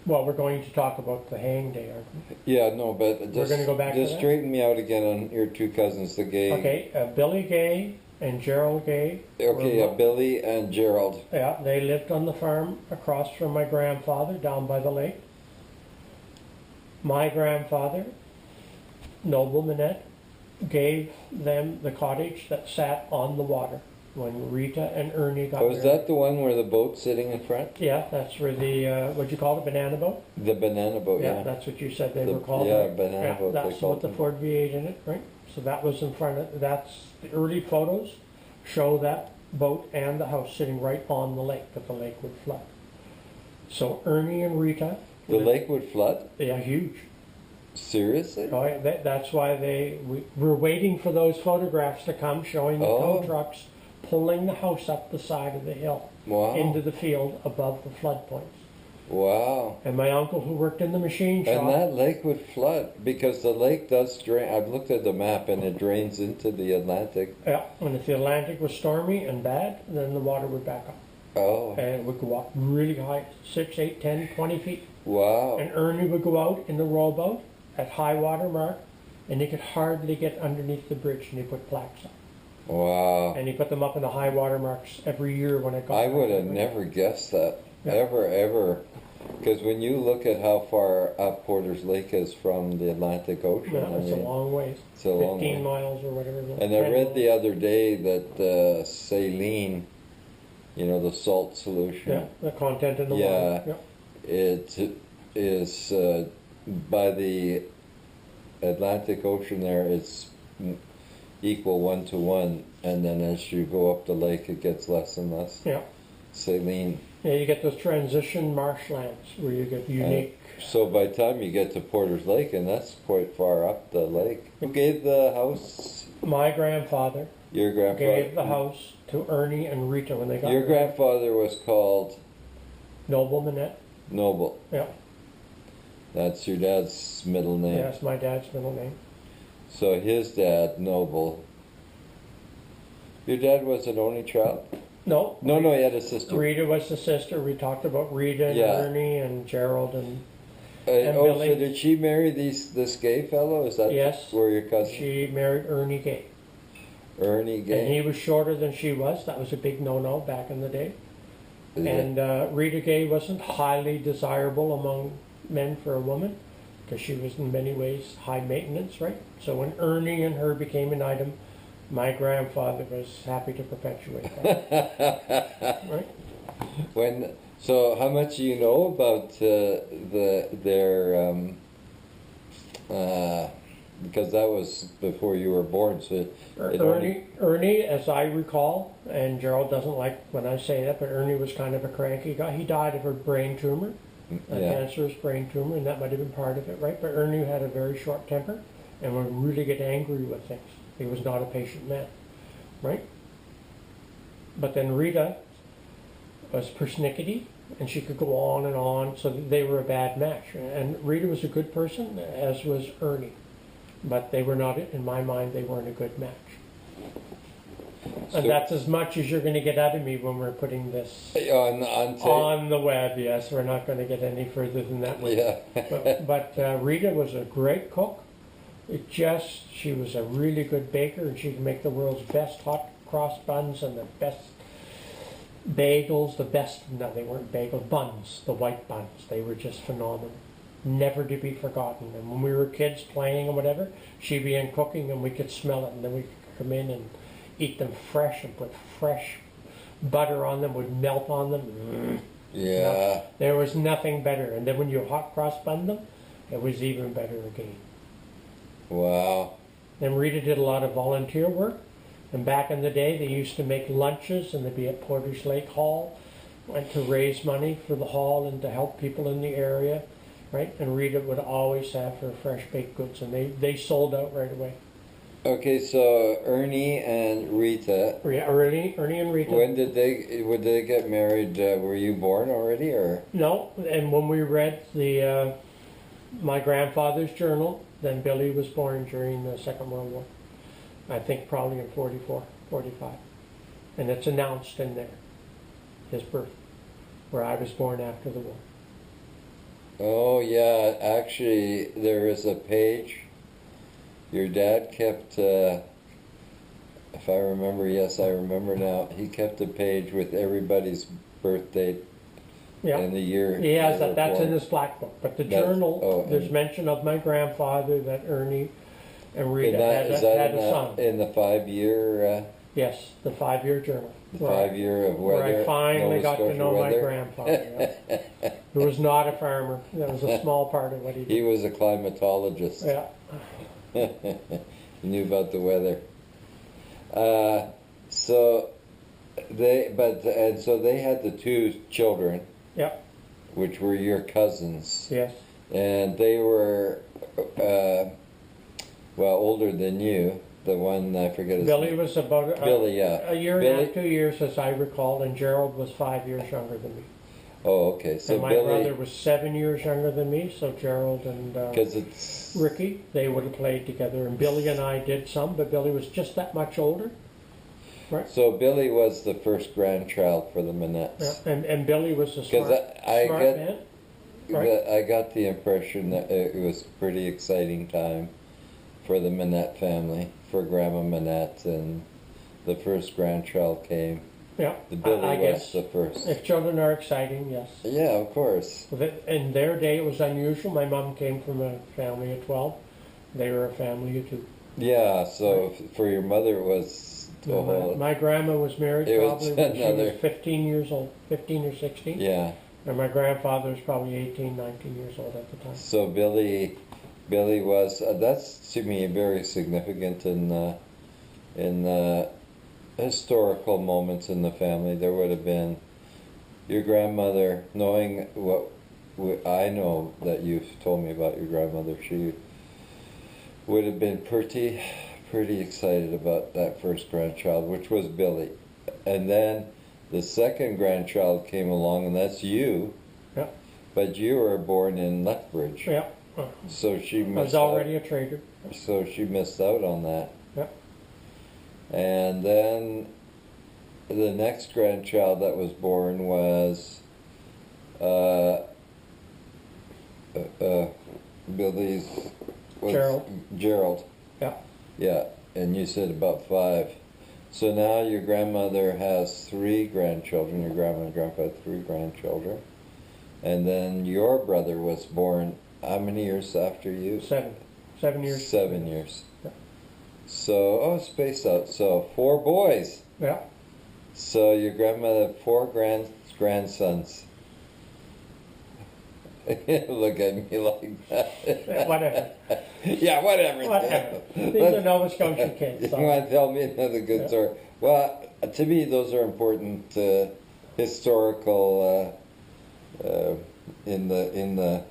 Well, we're going to talk about the hang day, aren't we? Yeah, no, but We're going to go back to just that? straighten me out again on your two cousins, the Gay. Okay, Billy Gay and Gerald Gay. Okay, Billy and Gerald. Yeah, they lived on the farm across from my grandfather down by the lake. My grandfather, Noble Mannette, gave them the cottage that sat on the water when Rita and Ernie got Was married. that the one where the boat's sitting in front? Yeah, that's where the, what'd you call it, banana boat? The banana boat, yeah. That's what you said they were called. Yeah, right? banana boat. That's with the Ford V8 in it, right? So that was in front of, that's the early photos show that boat and the house sitting right on the lake, but the lake would flood. So Ernie and Rita. The lake would flood? Yeah, huge. Seriously? Oh, yeah, that's why we were waiting for those photographs to come showing the tow trucks pulling the house up the side of the hill into the field above the flood points. Wow. And my uncle, who worked in the machine shop. And that lake would flood because the lake does drain. I've looked at the map and it drains into the Atlantic. Yeah, and if the Atlantic was stormy and bad, then the water would back up. Oh. And it would go up really high, 6, 8, 10, 20 feet. Wow. And Ernie would go out in the rowboat at high water mark, and he could hardly get underneath the bridge, and he put plaques up. Wow. And he put them up in the high water marks every year when it got. I would have never guessed that. Yeah. Ever. Because when you look at how far up Porter's Lake is from the Atlantic Ocean, yeah, it's a long ways. It's a long 15 miles or whatever. And I read the other day that saline, you know, the salt solution. Yeah, the content in the water. Yeah. It is by the Atlantic Ocean there, it's equal 1 to 1, and then as you go up the lake, it gets less and less. Yeah. Saline. Yeah, you get those transition marshlands where you get unique. So by the time you get to Porter's Lake, and that's quite far up the lake. Who gave the house? My grandfather. Your grandfather gave the house to Ernie and Rita when they got Your married. grandfather was called? Noble Mannette. Noble. Yeah. That's your dad's middle name. Yeah, that's my dad's middle name. So his dad, Noble. Your dad was an only child? No. No, he had a sister. Rita was the sister. We talked about Rita and Ernie and Gerald and Billy. So did she marry this gay fellow? Is that where your cousin? She married Ernie Gay. Ernie Gay. And he was shorter than she was. That was a big no-no back in the day. And Rita Gay wasn't highly desirable among men for a woman because she was in many ways high maintenance, right? So when Ernie and her became an item, my grandfather was happy to perpetuate that. Right? So how much do you know about their because that was before you were born, so Ernie, as I recall, and Gerald doesn't like when I say that, but Ernie was kind of a cranky guy. He died of a brain tumor, a cancerous brain tumor, and that might have been part of it, right? But Ernie had a very short temper and would really get angry with things. He was not a patient man, right? But then Rita was persnickety, and she could go on and on, so they were a bad match. And Rita was a good person, as was Ernie. But they were not, in my mind, they weren't a good match. So, and that's as much as you're going to get out of me when we're putting this on the web. Yes, we're not going to get any further than that. Yeah. but Rita was a great cook. She was a really good baker, and she could make the world's best hot cross buns and the best bagels, no, they weren't bagels, buns, the white buns. They were just phenomenal. Never to be forgotten. And when we were kids playing or whatever, she'd be in cooking and we could smell it, and then we could come in and eat them fresh and put fresh butter on them, would melt on them. Yeah. No, there was nothing better. And then when you hot cross bun them, it was even better again. Wow. And Rita did a lot of volunteer work. And back in the day, they used to make lunches, and they'd be at Porter's Lake Hall, went to raise money for the hall and to help people in the area, right? And Rita would always have her fresh baked goods, and they sold out right away. Okay, so Ernie and Rita. Yeah, Ernie and Rita. Would they get married? Were you born already, or? No, and when we read my grandfather's journal, then Billy was born during the Second World War. I think probably in 44, 45. And it's announced in there, his birth, where I was born after the war. Oh yeah, actually there is a page. Your dad kept, if I remember, yes, I remember now. He kept a page with everybody's birth date Yeah. and the year. He has they were that, that's in born. his black book. But the That's- journal, oh, there's and- mention of my grandfather, that Ernie and Rita Is that had a son. in the 5-year, Yes, the 5-year journal. the 5-year of Where weather? I finally Nova got to Scotia know my weather? grandfather. Yeah. Who was not a farmer. That was a small part of what he He did. was a climatologist. Yeah. He knew about the weather. So they had the 2 children, Yep. which were your cousins, Yes. and they were older than you. The one, I forget his Billy name. was about Billy, yeah. a year and a Billy- half, 2 years, as I recall, and Gerald was 5 years younger than me. Oh, okay. So And my Billy, brother was 7 years younger than me, so Gerald and because it's Ricky, they would have played together. And Billy and I did some, but Billy was just that much older. Right. so Billy was the first grandchild for the Mannettes. Yeah. And Billy was a Because smart, I smart get man. Right. I got the impression that it was a pretty exciting time for the Mannette family, for Grandma Mannette, and the first grandchild came. Yeah, The Billy I was guess. the first. If children are exciting, yes. Yeah, of course. In their day, it was unusual. My mom came from a family of 12. They were a family of 2. Yeah, so for your mother it was the whole. My grandma was married It was probably when she another- was 15 years old, 15 or 16. Yeah, And my grandfather was probably 18, 19 years old at the time. so Billy was. That's to me very significant in historical moments in the family. There would have been your grandmother, knowing what I know that you've told me about your grandmother. She would have been pretty excited about that first grandchild, which was Billy. And then the second grandchild came along, and that's you. Yeah. But you were born in Lethbridge. Yeah. So she I missed was already a trader. out. So she missed out on that. Yeah. And then the next grandchild that was born was Billy's Gerald. Yeah. Yeah, and you said about 5. So now your grandmother has 3 grandchildren. Your grandma and grandpa had 3 grandchildren, and then your brother was born. How many years after you? 7. 7 years. 7 years. Yeah. So spaced out. So 4 boys. Yeah. So your grandmother had 4 grandsons. Look at me like that. Whatever. Yeah, whatever. Whatever. These are Nova Scotian kids. You So. want to tell me another good Yeah. story? Well, to me, those are important historical in the